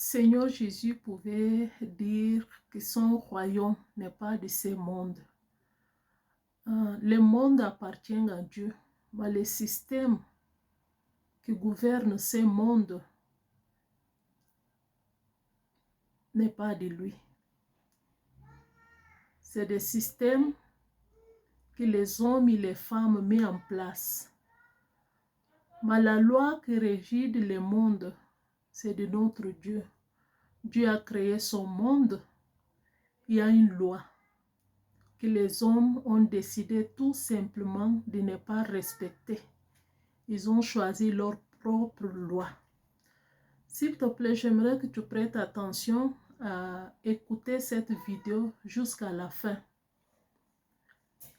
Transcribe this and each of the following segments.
Seigneur Jésus pouvait dire que son royaume n'est pas de ce monde. Le monde appartient à Dieu, mais le système qui gouverne ce monde n'est pas de lui. C'est des systèmes que les hommes et les femmes mettent en place. Mais la loi qui régit le monde, c'est de notre Dieu. Dieu a créé son monde. Il y a une loi que les hommes ont décidé tout simplement de ne pas respecter. Ils ont choisi leur propre loi. S'il te plaît, j'aimerais que tu prêtes attention à écouter cette vidéo jusqu'à la fin.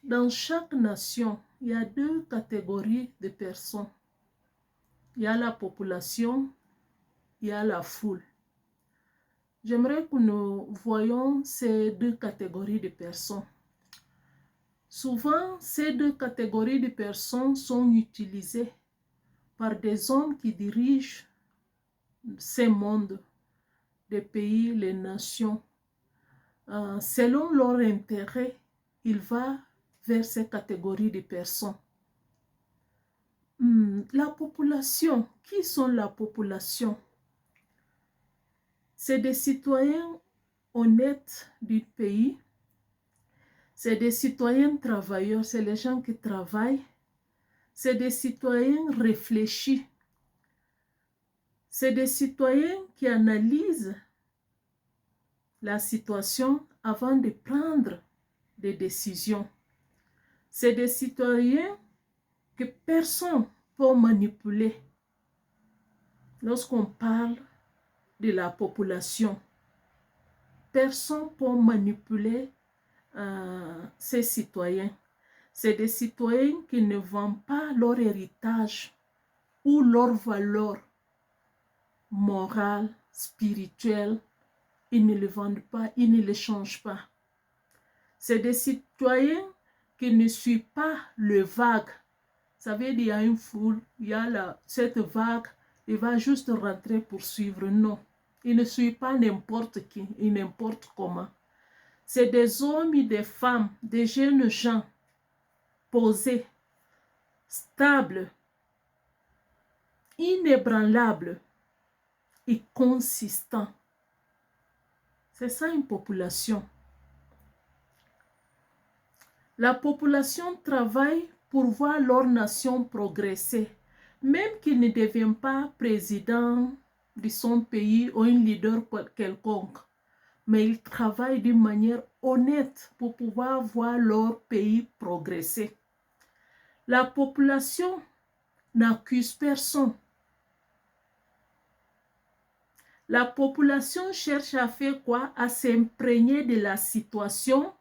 Dans chaque nation, il y a deux catégories de personnes. Il y a la population, il y a la foule. J'aimerais que nous voyions ces deux catégories de personnes. Souvent, ces deux catégories de personnes sont utilisées par des hommes qui dirigent ces mondes, les pays, les nations. Selon leur intérêt, il va vers ces catégories de personnes. La population, qui sont la population? C'est des citoyens honnêtes du pays, c'est des citoyens travailleurs, c'est les gens qui travaillent, c'est des citoyens réfléchis, c'est des citoyens qui analysent la situation avant de prendre des décisions. C'est des citoyens que personne ne peut manipuler. Lorsqu'on parle de la population, personne ne peut manipuler ces citoyens. C'est des citoyens qui ne vendent pas leur héritage ou leurs valeurs morales, spirituelles. Ils ne le vendent pas, ils ne le changent pas. C'est des citoyens qui ne suivent pas le vague. Ça veut dire qu'il y a une foule, il y a cette vague, il va juste rentrer pour suivre. Non, il ne suit pas n'importe qui et n'importe comment. C'est des hommes et des femmes, des jeunes gens posés, stables, inébranlables et consistants. C'est ça une population. La population travaille pour voir leur nation progresser, même qu'il ne devient pas président de son pays ou un leader quelconque. Mais ils travaillent d'une manière honnête pour pouvoir voir leur pays progresser. La population n'accuse personne. La population cherche à faire quoi? À s'imprégner de la situation.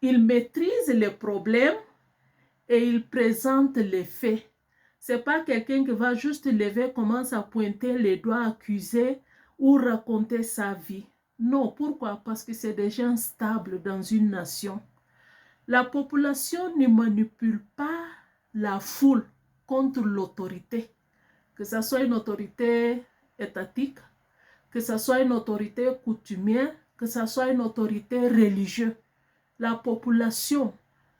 Il maîtrise les problèmes et il présente les faits. Ce n'est pas quelqu'un qui va juste lever, commence à pointer les doigts, accuser ou raconter sa vie. Non, pourquoi? Parce que c'est des gens stables dans une nation. La population ne manipule pas la foule contre l'autorité. Que ce soit une autorité étatique, que ce soit une autorité coutumière, que ce soit une autorité religieuse. La population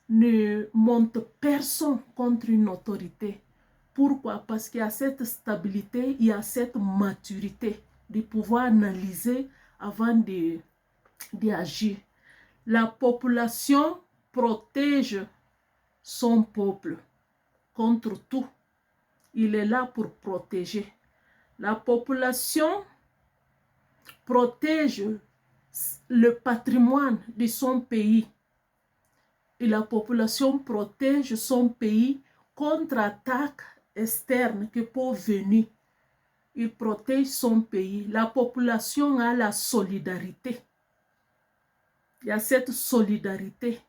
ne monte personne contre une autorité. Pourquoi? Parce qu'il y a cette stabilité, il y a cette maturité de pouvoir analyser avant d'agir. La population protège son peuple contre tout. Il est là pour protéger. La population protège le patrimoine de son pays. Et la population protège son pays contre attaques externes qui peuvent venir. Il protège son pays. La population a la solidarité. Il y a cette solidarité.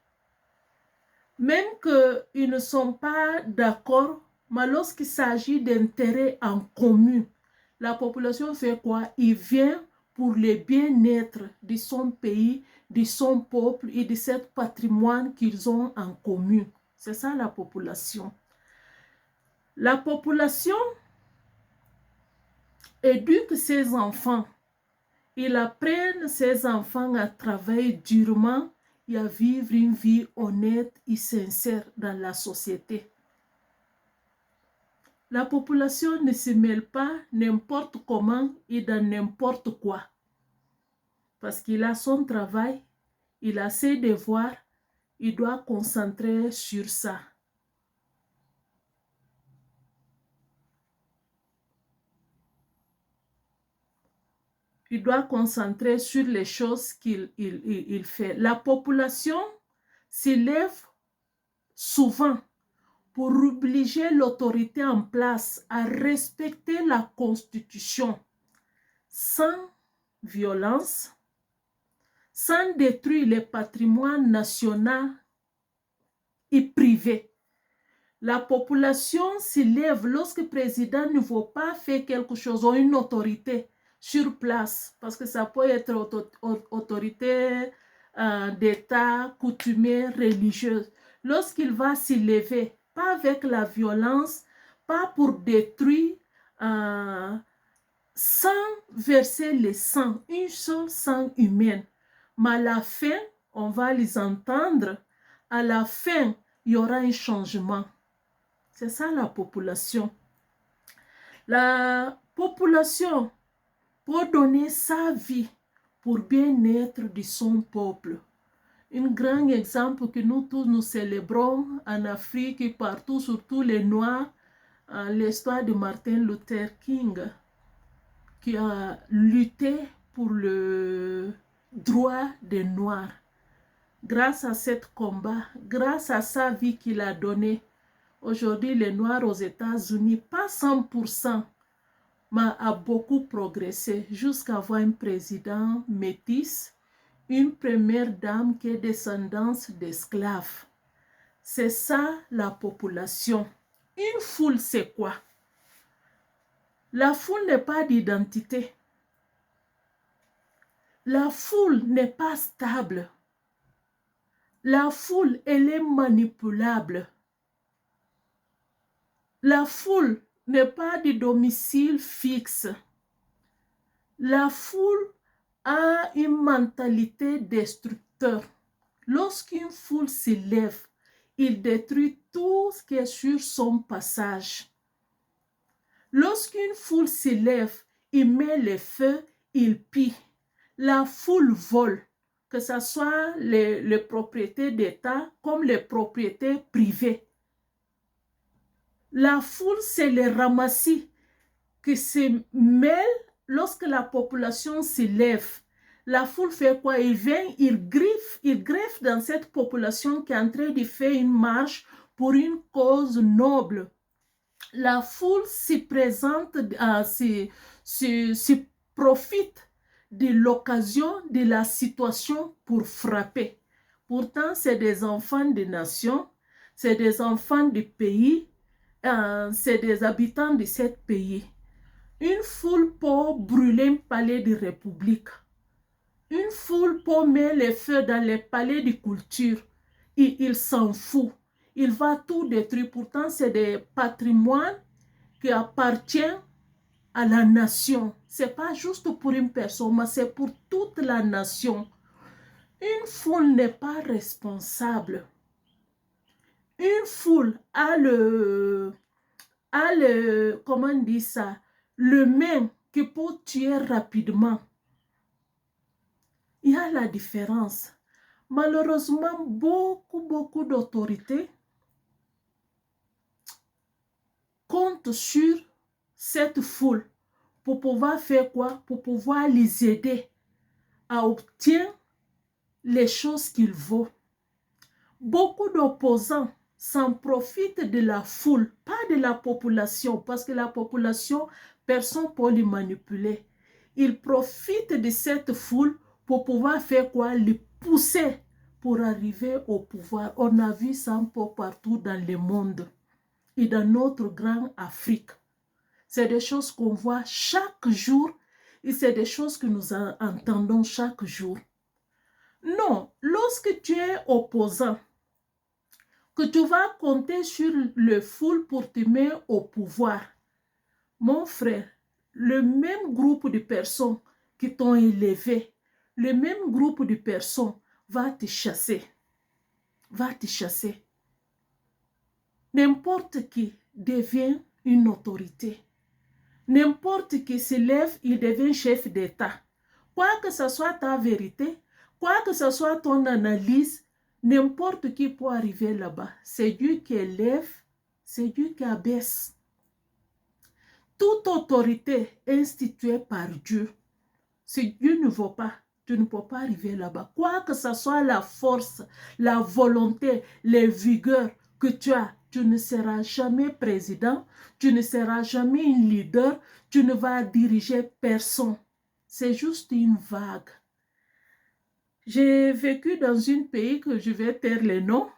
Même qu'ils ne sont pas d'accord, mais lorsqu'il s'agit d'intérêts en commun, la population fait quoi? Il vient pour le bien-être de son pays, de son peuple et de ce patrimoine qu'ils ont en commun. C'est ça la population. La population éduque ses enfants. Il apprenne ses enfants à travailler durement et à vivre une vie honnête et sincère dans la société. La population ne se mêle pas n'importe comment et dans n'importe quoi. Parce qu'il a son travail, il a ses devoirs, il doit concentrer sur ça. Il doit concentrer sur les choses qu'il fait. La population s'élève souvent pour obliger l'autorité en place à respecter la Constitution sans violence, sans détruire les patrimoines nationaux et privés. La population s'élève lorsque le président ne veut pas faire quelque chose ou une autorité sur place, parce que ça peut être autorité d'État, coutumière, religieuse. Lorsqu'il va s'élever, pas avec la violence, pas pour détruire, sans verser le sang, une seule sang humaine. Mais à la fin, on va les entendre. À la fin, il y aura un changement. C'est ça la population. La population peut donner sa vie pour bien-être de son peuple. Un grand exemple que nous tous nous célébrons en Afrique et partout, surtout les Noirs, l'histoire de Martin Luther King, qui a lutté pour le droit des Noirs. Grâce à ce combat, grâce à sa vie qu'il a donnée, aujourd'hui, les Noirs aux États-Unis, pas 100%, mais a beaucoup progressé jusqu'à avoir un président métis, une première dame qui est descendante d'esclaves. C'est ça la population. Une foule, c'est quoi? La foule n'est pas d'identité. La foule n'est pas stable. La foule, elle est manipulable. La foule n'est pas de domicile fixe. La foule a une mentalité destructeur. Lorsqu'une foule s'élève, il détruit tout ce qui est sur son passage. Lorsqu'une foule s'élève, il met le feu, il pille. La foule vole, que ce soit les propriétés d'État comme les propriétés privées. La foule, c'est les ramassis qui se mêlent lorsque la population s'élève. La foule fait quoi? Il vient, il greffe dans cette population qui est en train de faire une marche pour une cause noble. La foule s'y présente, s'y profite de l'occasion, de la situation pour frapper. Pourtant, c'est des enfants de nations, c'est des enfants du pays, c'est des habitants de ce pays. Une foule pour brûler un palais de république. Une foule pour mettre le feu dans les palais de culture. Et il s'en fout. Il va tout détruire. Pourtant, c'est des patrimoines qui appartiennent à la nation. Ce n'est pas juste pour une personne, mais c'est pour toute la nation. Une foule n'est pas responsable. Une foule a comment on dit ça, le main qui peut tuer rapidement. Il y a la différence. Malheureusement, beaucoup d'autorités comptent sur cette foule pour pouvoir faire quoi? Pour pouvoir les aider à obtenir les choses qu'ils veulent. Beaucoup d'opposants s'en profitent de la foule, pas de la population, parce que la population, personne ne peut les manipuler. Ils profitent de cette foule pour pouvoir faire quoi? Les pousser pour arriver au pouvoir. On a vu ça un peu partout dans le monde et dans notre grande Afrique. C'est des choses qu'on voit chaque jour et c'est des choses que nous entendons chaque jour. Non, lorsque tu es opposant, que tu vas compter sur le foule pour te mettre au pouvoir, mon frère, le même groupe de personnes qui t'ont élevé, le même groupe de personnes va te chasser. Va te chasser. N'importe qui devient une autorité. N'importe qui se lève, il devient chef d'État. Quoi que ce soit ta vérité, quoi que ce soit ton analyse, n'importe qui peut arriver là-bas. C'est Dieu qui élève, c'est Dieu qui abaisse. Toute autorité instituée par Dieu, si Dieu ne veut pas, tu ne peux pas arriver là-bas. Quoi que ce soit la force, la volonté, les vigueurs que tu as, tu ne seras jamais président, tu ne seras jamais un leader, tu ne vas diriger personne. C'est juste une vague. J'ai vécu dans un pays que je vais taire les noms.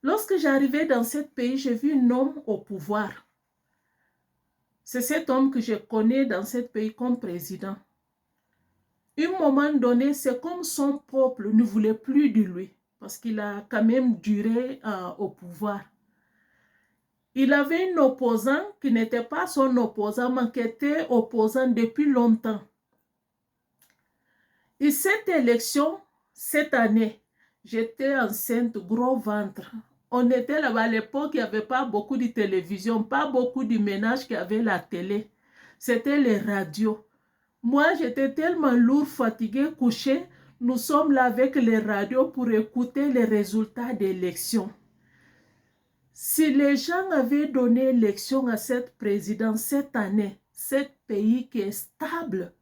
Lorsque j'arrivais dans ce pays, j'ai vu un homme au pouvoir. C'est cet homme que je connais dans ce pays comme président. À un moment donné, c'est comme son peuple ne voulait plus de lui, parce qu'il a quand même duré au pouvoir. Il avait un opposant qui n'était pas son opposant, mais qui était opposant depuis longtemps. Et cette élection, cette année, j'étais enceinte, gros ventre. On était là-bas à l'époque, il n'y avait pas beaucoup de télévision, pas beaucoup de ménages qui avaient la télé. C'était les radios. Moi, j'étais tellement lourd, fatiguée, couchée. Nous sommes là avec les radios pour écouter les résultats d'élection. Si les gens avaient donné élection à cette présidence cette année, ce pays qui est stable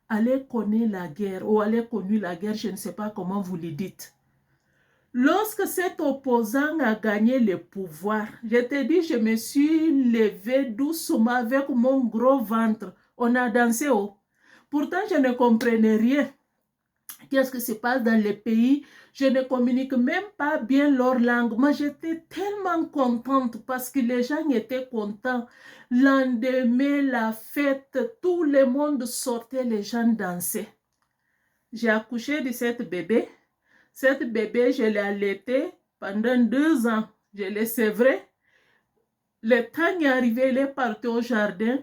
allait connaître la guerre ou allait connaître la guerre, je ne sais pas comment vous le dites. Lorsque cet opposant a gagné le pouvoir, je te dis, je me suis levée doucement avec mon gros ventre. On a dansé haut. Pourtant, je ne comprenais rien. Qu'est-ce qui se passe dans les pays? Je ne communique même pas bien leur langue. Moi, j'étais tellement contente parce que les gens étaient contents. Lendemain, la fête, tout le monde sortait, les gens dansaient. J'ai accouché de cette bébé. Cette bébé, je l'ai allaitée pendant 2 ans. Je l'ai sévrée. Le temps est arrivé, il est parti au jardin.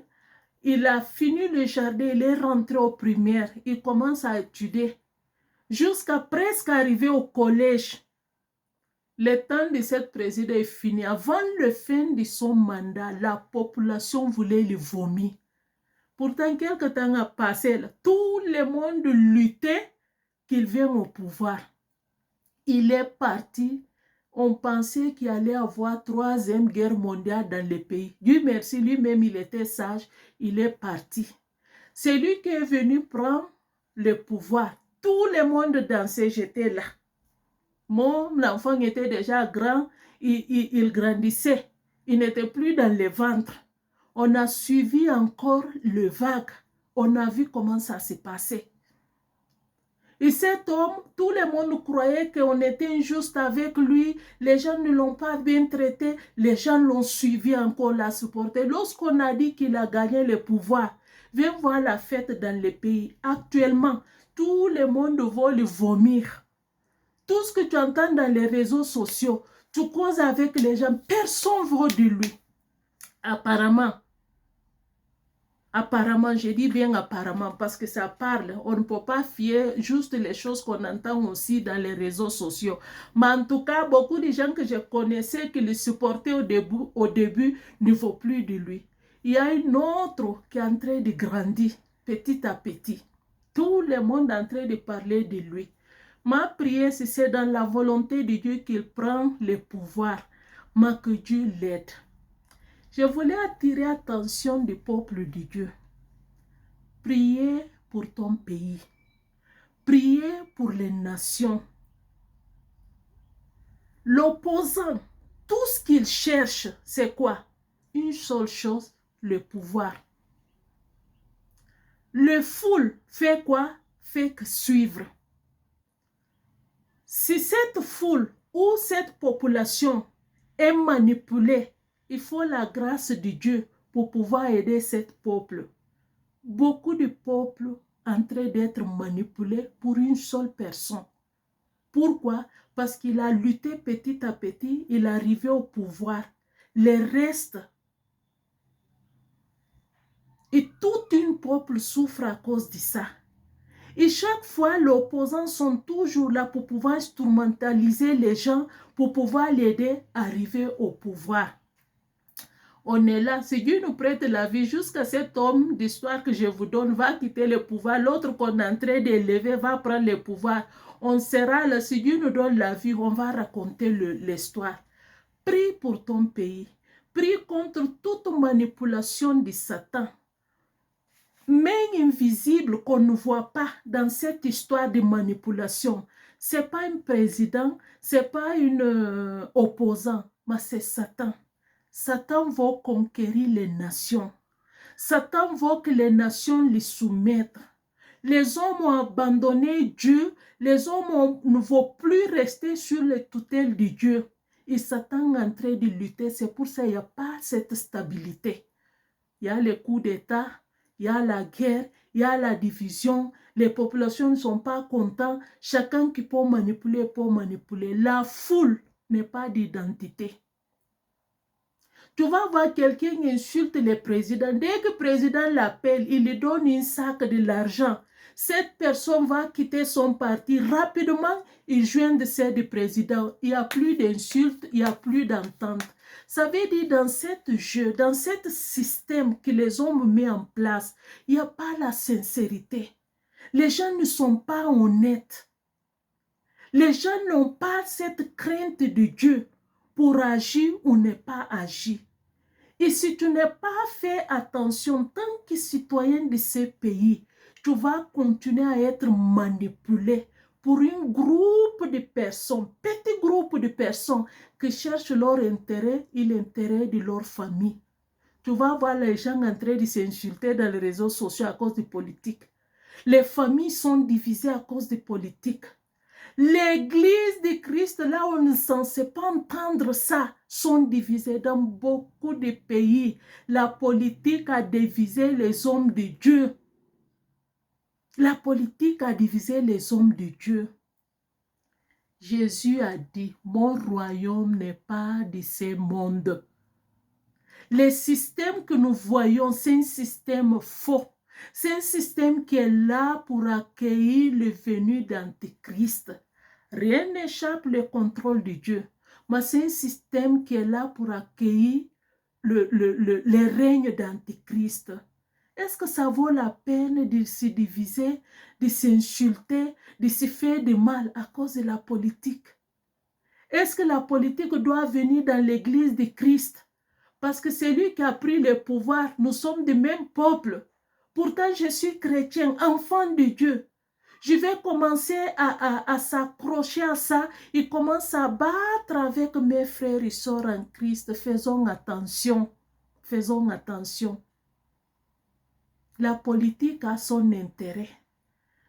Il a fini le jardin, il est rentré au primaire. Il commence à étudier. Jusqu'à presque arriver au collège. Le temps de cette présidente est fini. Avant la fin de son mandat, la population voulait le vomir. Pourtant, quelque temps a passé, là, tout le monde luttait qu'il vienne au pouvoir. Il est parti. On pensait qu'il allait avoir 3e guerre mondiale dans le pays. Dieu merci, lui-même, il était sage. Il est parti. C'est lui qui est venu prendre le pouvoir. Tout le monde dansait, j'étais là. Mon enfant était déjà grand, il grandissait. Il n'était plus dans le ventre. On a suivi encore le vague. On a vu comment ça s'est passé. Et cet homme, tout le monde croyait qu'on était injuste avec lui. Les gens ne l'ont pas bien traité. Les gens l'ont suivi encore, l'a supporté. Lorsqu'on a dit qu'il a gagné le pouvoir, viens voir la fête dans le pays. Actuellement, tout le monde va le vomir. Tout ce que tu entends dans les réseaux sociaux, tu causes avec les gens, personne ne veut de lui. Apparemment, je dis bien apparemment parce que ça parle. On ne peut pas fier juste les choses qu'on entend aussi dans les réseaux sociaux. Mais en tout cas, beaucoup de gens que je connaissais qui le supportaient au début ne veulent plus de lui. Il y a une autre qui est en train de grandir petit à petit. Tout le monde est en train de parler de lui. Ma prière, c'est dans la volonté de Dieu qu'il prend le pouvoir, mais que Dieu l'aide. Je voulais attirer l'attention du peuple de Dieu. Priez pour ton pays. Priez pour les nations. L'opposant, tout ce qu'il cherche, c'est quoi? Une seule chose, le pouvoir. Le foule fait quoi? Fait que suivre. Si cette foule ou cette population est manipulée, il faut la grâce de Dieu pour pouvoir aider ce peuple. Beaucoup de peuples en train d'être manipulés pour une seule personne. Pourquoi? Parce qu'il a lutté petit à petit, il est arrivé au pouvoir. Les restes Et tout un peuple souffre à cause de ça. Et chaque fois, les opposants sont toujours là pour pouvoir instrumentaliser les gens, pour pouvoir l'aider à arriver au pouvoir. On est là, si Dieu nous prête la vie jusqu'à cet homme d'histoire que je vous donne va quitter le pouvoir, l'autre qu'on est en train d'élever va prendre le pouvoir. On sera là, si Dieu nous donne la vie, on va raconter l'histoire. Prie pour ton pays. Prie contre toute manipulation de Satan. Main invisible qu'on ne voit pas dans cette histoire de manipulation. Ce n'est pas un président, ce n'est pas un opposant, mais c'est Satan. Satan veut conquérir les nations. Satan veut que les nations les soumettent. Les hommes ont abandonné Dieu. Les hommes ne vont plus rester sur les tutelles de Dieu. Et Satan est en train de lutter. C'est pour ça qu'il n'y a pas cette stabilité. Il y a les coups d'État, il y a la guerre, il y a la division. Les populations ne sont pas contentes. Chacun qui peut manipuler, peut manipuler. La foule n'est pas d'identité. Tu vas voir quelqu'un insulte le président. Dès que le président l'appelle, il lui donne un sac de l'argent. Cette personne va quitter son parti rapidement. Il joint de celle du président. Il n'y a plus d'insultes, il n'y a plus d'entente. Ça veut dire dans cet jeu, dans ce système que les hommes mettent en place, il n'y a pas la sincérité. Les gens ne sont pas honnêtes. Les gens n'ont pas cette crainte de Dieu pour agir ou ne pas agir. Et si tu n'as pas fait attention, tant que citoyen de ce pays, tu vas continuer à être manipulé pour un groupe de personnes, petit groupe de personnes qui cherchent leur intérêt et l'intérêt de leur famille. Tu vas voir les gens en train de s'insulter dans les réseaux sociaux à cause de politique. Les familles sont divisées à cause de politique. L'église de Christ, là où on ne censé pas entendre ça, sont divisées dans beaucoup de pays. La politique a divisé les hommes de Dieu. La politique a divisé les hommes de Dieu. Jésus a dit, mon royaume n'est pas de ce monde. Les systèmes que nous voyons, c'est un système faux. C'est un système qui est là pour accueillir le venu d'Antéchrist. Rien n'échappe le contrôle de Dieu. Mais c'est un système qui est là pour accueillir le règne d'Antéchrist. Est-ce que ça vaut la peine de se diviser, de s'insulter, de se faire du mal à cause de la politique? Est-ce que la politique doit venir dans l'église de Christ? Parce que c'est lui qui a pris le pouvoir. Nous sommes du même peuple. Pourtant, je suis chrétien, enfant de Dieu. Je vais commencer à s'accrocher à ça. Il commence à battre avec mes frères et sœurs en Christ. Faisons attention. Faisons attention. La politique a son intérêt.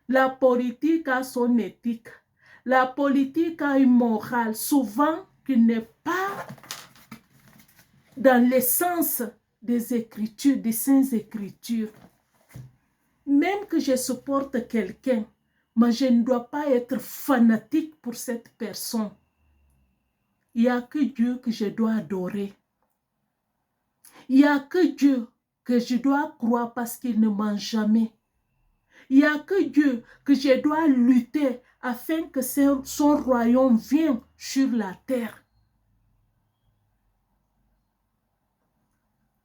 La politique a son éthique. La politique a une morale. Souvent, qui n'est pas dans l'essence des Écritures, des Saintes Écritures. Même que je supporte quelqu'un, mais je ne dois pas être fanatique pour cette personne. Il n'y a que Dieu que je dois adorer. Il n'y a que Dieu que je dois croire parce qu'il ne ment jamais. Il n'y a que Dieu que je dois lutter afin que son royaume vienne sur la terre.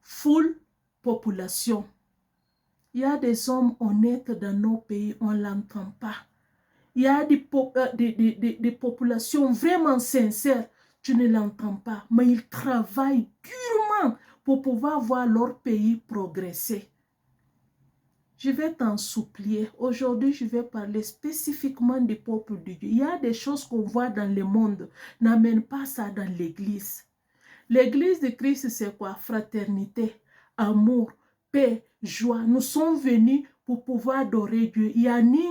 Foule, population. Il y a des hommes honnêtes dans nos pays, on ne l'entend pas. Il y a des populations vraiment sincères, tu ne l'entends pas. Mais ils travaillent durement pour pouvoir voir leur pays progresser. Je vais t'en supplier. Aujourd'hui, je vais parler spécifiquement du peuple de Dieu. Il y a des choses qu'on voit dans le monde. N'amène pas ça dans l'église. L'église de Christ, c'est quoi? Fraternité, amour, paix, joie. Nous sommes venus pour pouvoir adorer Dieu. Il n'y a ni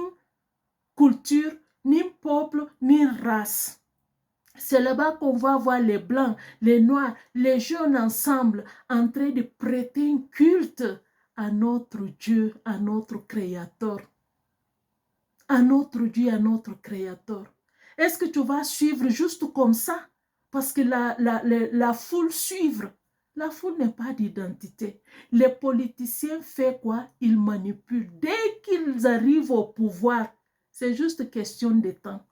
culture, ni peuple, ni race. C'est là-bas qu'on va voir les blancs, les noirs, les jeunes ensemble en train de prêter un culte à notre Dieu, à notre Créateur. À notre Dieu, à notre Créateur. Est-ce que tu vas suivre juste comme ça? Parce que la foule suivre. La foule n'est pas d'identité. Les politiciens font quoi? Ils manipulent. Dès qu'ils arrivent au pouvoir, c'est juste question de temps.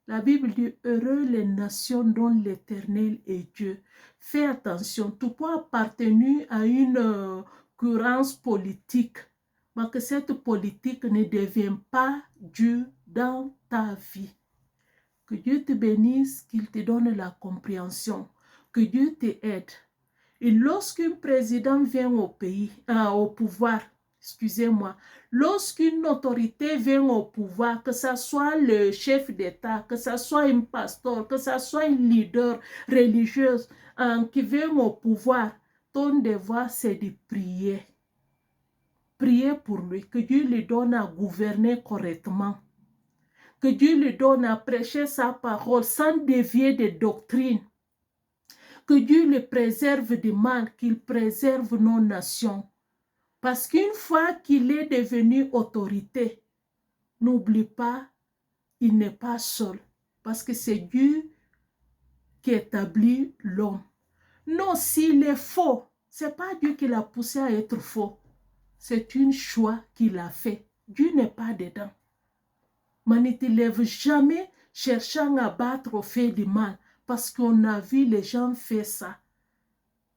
La Bible dit, heureux les nations dont l'Éternel est Dieu. Fais attention, tu peux appartenir à une courance politique, mais que cette politique ne devienne pas Dieu dans ta vie. Que Dieu te bénisse, qu'il te donne la compréhension, que Dieu te aide. Et lorsqu'un président vient au pouvoir, excusez-moi, lorsqu'une autorité vient au pouvoir, que ce soit le chef d'État, que ce soit un pasteur, que ce soit un leader religieux qui vient au pouvoir, ton devoir c'est de prier. Prier pour lui, que Dieu lui donne à gouverner correctement. Que Dieu lui donne à prêcher sa parole sans dévier des doctrines. Que Dieu le préserve du mal, qu'il préserve nos nations. Parce qu'une fois qu'il est devenu autorité, n'oublie pas, il n'est pas seul. Parce que c'est Dieu qui établit l'homme. Non, s'il est faux, ce n'est pas Dieu qui l'a poussé à être faux. C'est un choix qu'il a fait. Dieu n'est pas dedans. Mais ne te lève jamais cherchant à battre au fait du mal. Parce qu'on a vu les gens faire ça.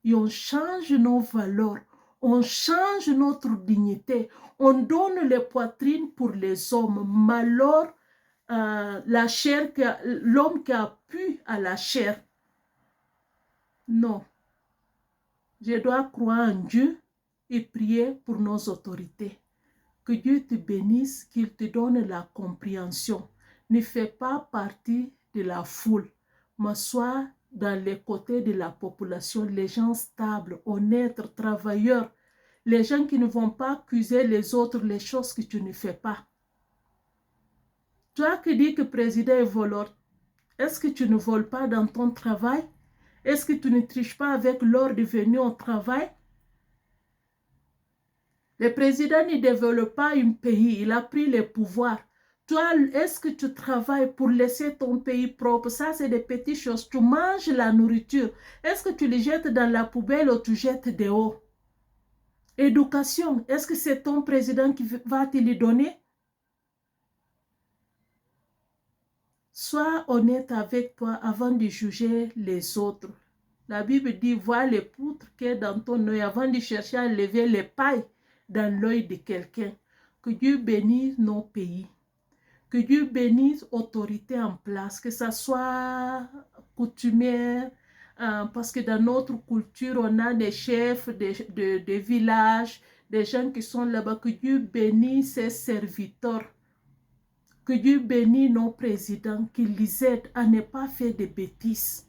Et on change nos valeurs. On change notre dignité. On donne les poitrines pour les hommes. Malheur, la chair, l'homme qui a pu à la chair. Non. Je dois croire en Dieu et prier pour nos autorités. Que Dieu te bénisse, qu'il te donne la compréhension. Ne fais pas partie de la foule, mais sois dans les côtés de la population, les gens stables, honnêtes, travailleurs, les gens qui ne vont pas accuser les autres les choses que tu ne fais pas. Toi qui dis que le président est voleur, est-ce que tu ne voles pas dans ton travail? Est-ce que tu ne triches pas avec l'heure de venir au travail? Le président ne développe pas un pays, il a pris le pouvoir. Toi, est-ce que tu travailles pour laisser ton pays propre? Ça, c'est des petites choses. Tu manges la nourriture. Est-ce que tu les jettes dans la poubelle ou tu jettes dehors? Éducation, est-ce que c'est ton président qui va te le donner? Sois honnête avec toi avant de juger les autres. La Bible dit, vois les poutres qui est dans ton œil avant de chercher à lever les pailles dans l'œil de quelqu'un. Que Dieu bénisse nos pays. Que Dieu bénisse l'autorité en place, que ça soit coutumière, parce que dans notre culture, on a des chefs de villages, des gens qui sont là-bas. Que Dieu bénisse ses serviteurs. Que Dieu bénisse nos présidents, qu'il les aide à ne pas faire de bêtises.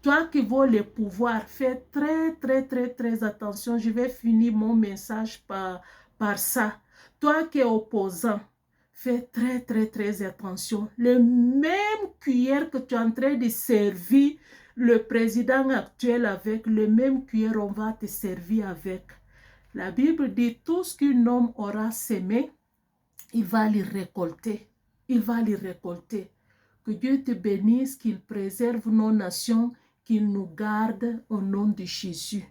Toi qui veux le pouvoir, fais très attention. Je vais finir mon message par ça. Toi qui es opposant, fais très attention. Le même cuillère que tu es en train de servir le président actuel avec, le même cuillère on va te servir avec. La Bible dit, tout ce qu'un homme aura semé, il va le récolter. Il va le récolter. Que Dieu te bénisse, qu'il préserve nos nations, qu'il nous garde au nom de Jésus.